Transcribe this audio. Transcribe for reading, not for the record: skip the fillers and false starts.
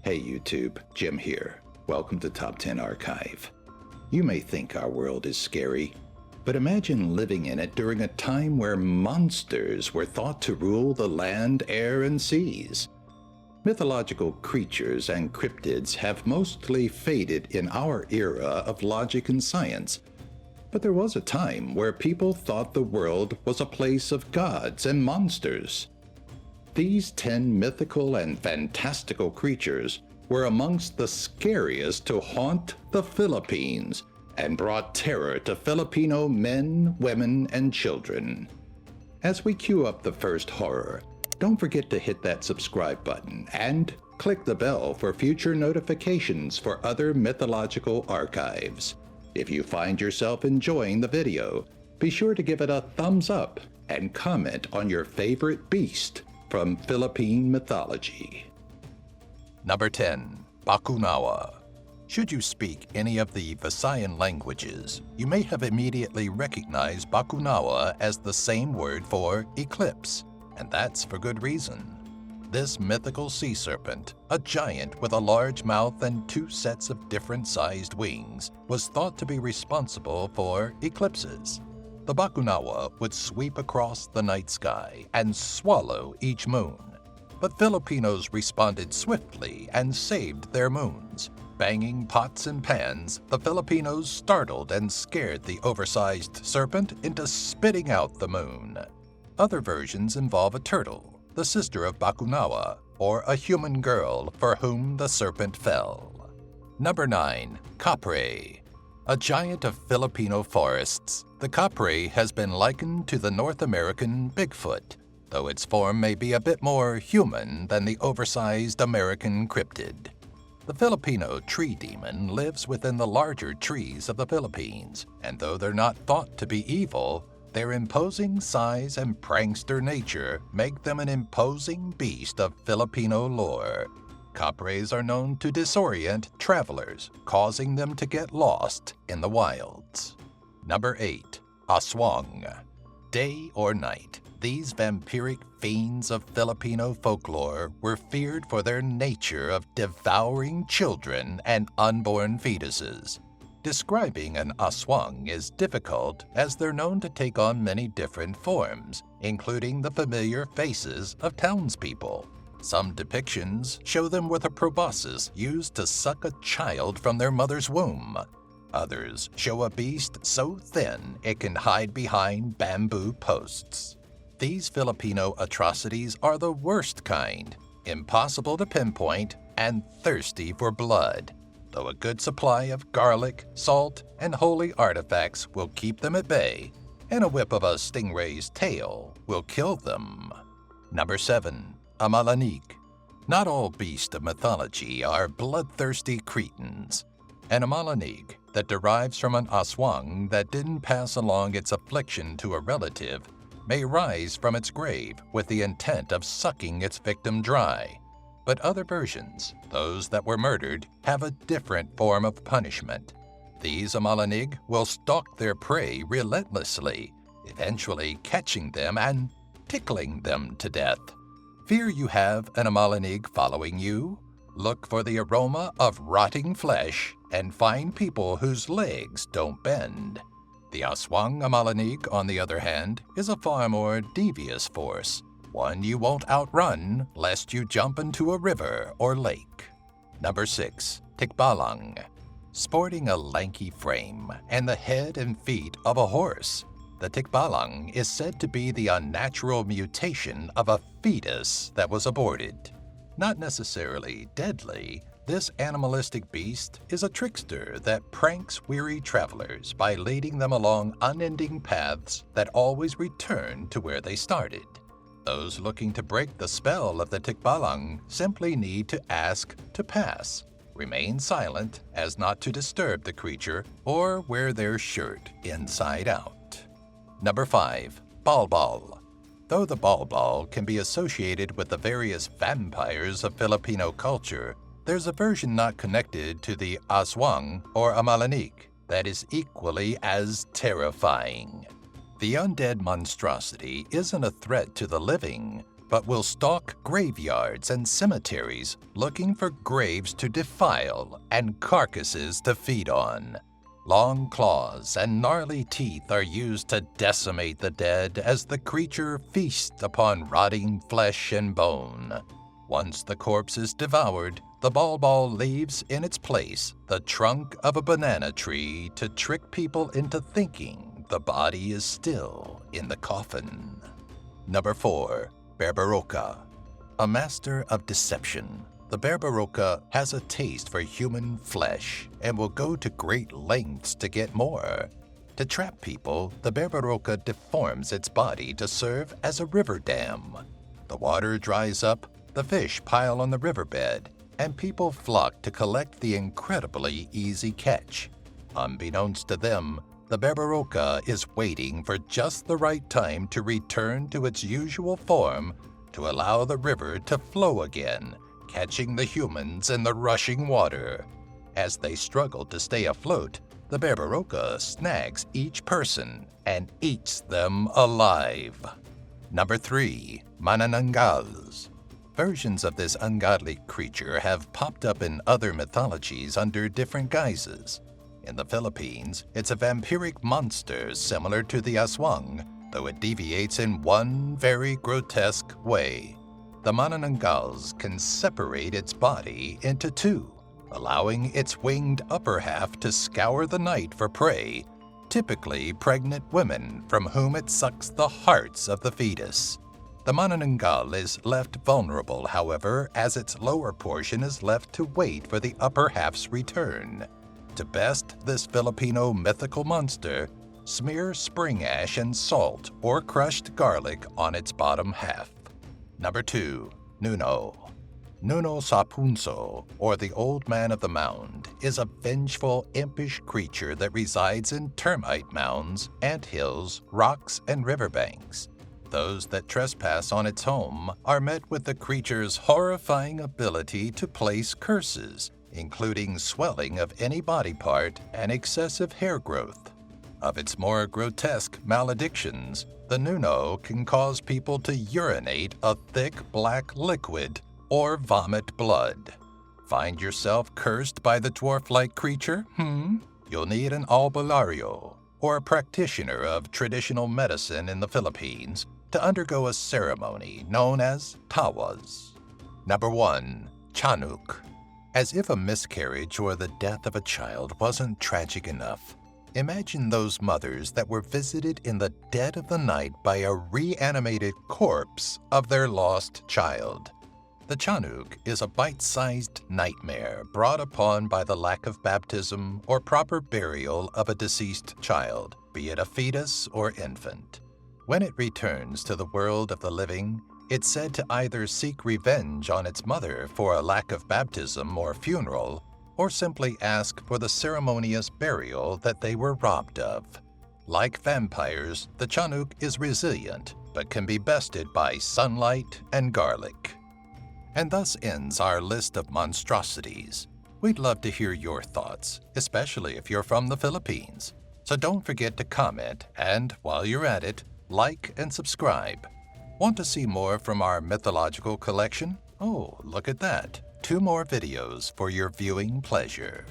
Hey YouTube, Jim here. Welcome to Top 10 Archive. You may think our world is scary, but imagine living in it during a time where monsters were thought to rule the land, air, and seas. Mythological creatures and cryptids have mostly faded in our era of logic and science, but there was a time where people thought the world was a place of gods and monsters. These 10 mythical and fantastical creatures were amongst the scariest to haunt the Philippines and brought terror to Filipino men, women, and children. As we queue up the first horror, don't forget to hit that subscribe button and click the bell for future notifications for other mythological archives. If you find yourself enjoying the video, be sure to give it a thumbs up and comment on your favorite beast from Philippine mythology. Number 10. Bakunawa. Should you speak any of the Visayan languages, you may have immediately recognized Bakunawa as the same word for eclipse, and that's for good reason. This mythical sea serpent, a giant with a large mouth and 2 sets of different-sized wings, was thought to be responsible for eclipses. The Bakunawa would sweep across the night sky and swallow each moon. But Filipinos responded swiftly and saved their moons. Banging pots and pans, the Filipinos startled and scared the oversized serpent into spitting out the moon. Other versions involve a turtle, the sister of Bakunawa, or a human girl for whom the serpent fell. Number 9. Kapre. A giant of Filipino forests, the Kapre has been likened to the North American Bigfoot, though its form may be a bit more human than the oversized American cryptid. The Filipino tree demon lives within the larger trees of the Philippines, and though they're not thought to be evil, their imposing size and prankster nature make them an imposing beast of Filipino lore. Kapres are known to disorient travelers, causing them to get lost in the wilds. Number 8. Aswang. Day or night, these vampiric fiends of Filipino folklore were feared for their nature of devouring children and unborn fetuses. Describing an aswang is difficult as they're known to take on many different forms, including the familiar faces of townspeople. Some depictions show them with a proboscis used to suck a child from their mother's womb. Others show a beast so thin it can hide behind bamboo posts. These Filipino atrocities are the worst kind, impossible to pinpoint, and thirsty for blood, though a good supply of garlic, salt, and holy artifacts will keep them at bay, and a whip of a stingray's tail will kill them. Number 7. Amalanhig. Not all beasts of mythology are bloodthirsty cretins. An Amalanhig that derives from an aswang that didn't pass along its affliction to a relative may rise from its grave with the intent of sucking its victim dry. But other versions, those that were murdered, have a different form of punishment. These Amalanhig will stalk their prey relentlessly, eventually catching them and tickling them to death. Fear you have an Amalanhig following you? Look for the aroma of rotting flesh and find people whose legs don't bend. The Aswang Amalanhig, on the other hand, is a far more devious force, one you won't outrun lest you jump into a river or lake. Number 6. Tikbalang. Sporting a lanky frame and the head and feet of a horse, the Tikbalang is said to be the unnatural mutation of a fetus that was aborted. Not necessarily deadly, this animalistic beast is a trickster that pranks weary travelers by leading them along unending paths that always return to where they started. Those looking to break the spell of the Tikbalang simply need to ask to pass, remain silent as not to disturb the creature, or wear their shirt inside out. Number 5. Bal-Bal. Though the Bal-Bal can be associated with the various vampires of Filipino culture, there's a version not connected to the Aswang or Amalanhig that is equally as terrifying. The undead monstrosity isn't a threat to the living, but will stalk graveyards and cemeteries looking for graves to defile and carcasses to feed on. Long claws and gnarly teeth are used to decimate the dead as the creature feasts upon rotting flesh and bone. Once the corpse is devoured, the Bal-Bal leaves in its place the trunk of a banana tree to trick people into thinking the body is still in the coffin. Number 4. Berberoka. A master of deception, the Berberoka has a taste for human flesh and will go to great lengths to get more. To trap people, the Berberoka deforms its body to serve as a river dam. The water dries up, the fish pile on the riverbed, and people flock to collect the incredibly easy catch. Unbeknownst to them, the Berberoka is waiting for just the right time to return to its usual form to allow the river to flow again, catching the humans in the rushing water. As they struggle to stay afloat, the Berberoka snags each person and eats them alive. Number 3. Manananggals. Versions of this ungodly creature have popped up in other mythologies under different guises. In the Philippines, it's a vampiric monster similar to the Aswang, though it deviates in one very grotesque way. The Manananggals can separate its body into two, allowing its winged upper half to scour the night for prey, typically pregnant women from whom it sucks the hearts of the fetus. The Manananggal is left vulnerable, however, as its lower portion is left to wait for the upper half's return. To best this Filipino mythical monster, smear spring ash and salt or crushed garlic on its bottom half. Number 2. Nuno. Nuno sa punso, or the Old Man of the Mound, is a vengeful, impish creature that resides in termite mounds, anthills, rocks, and riverbanks. Those that trespass on its home are met with the creature's horrifying ability to place curses, including swelling of any body part and excessive hair growth. Of its more grotesque maledictions, the Nuno can cause people to urinate a thick black liquid or vomit blood. Find yourself cursed by the dwarf-like creature? You'll need an albulario, or a practitioner of traditional medicine in the Philippines, to undergo a ceremony known as tawas. Number 1. Tiyanak. As if a miscarriage or the death of a child wasn't tragic enough, imagine those mothers that were visited in the dead of the night by a reanimated corpse of their lost child. The Tiyanak is a bite-sized nightmare brought upon by the lack of baptism or proper burial of a deceased child, be it a fetus or infant. When it returns to the world of the living, it's said to either seek revenge on its mother for a lack of baptism or funeral, or simply ask for the ceremonious burial that they were robbed of. Like vampires, the Tiyanak is resilient, but can be bested by sunlight and garlic. And thus ends our list of monstrosities. We'd love to hear your thoughts, especially if you're from the Philippines. So don't forget to comment, and while you're at it, like and subscribe. Want to see more from our mythological collection? Oh, look at that. 2 more videos for your viewing pleasure.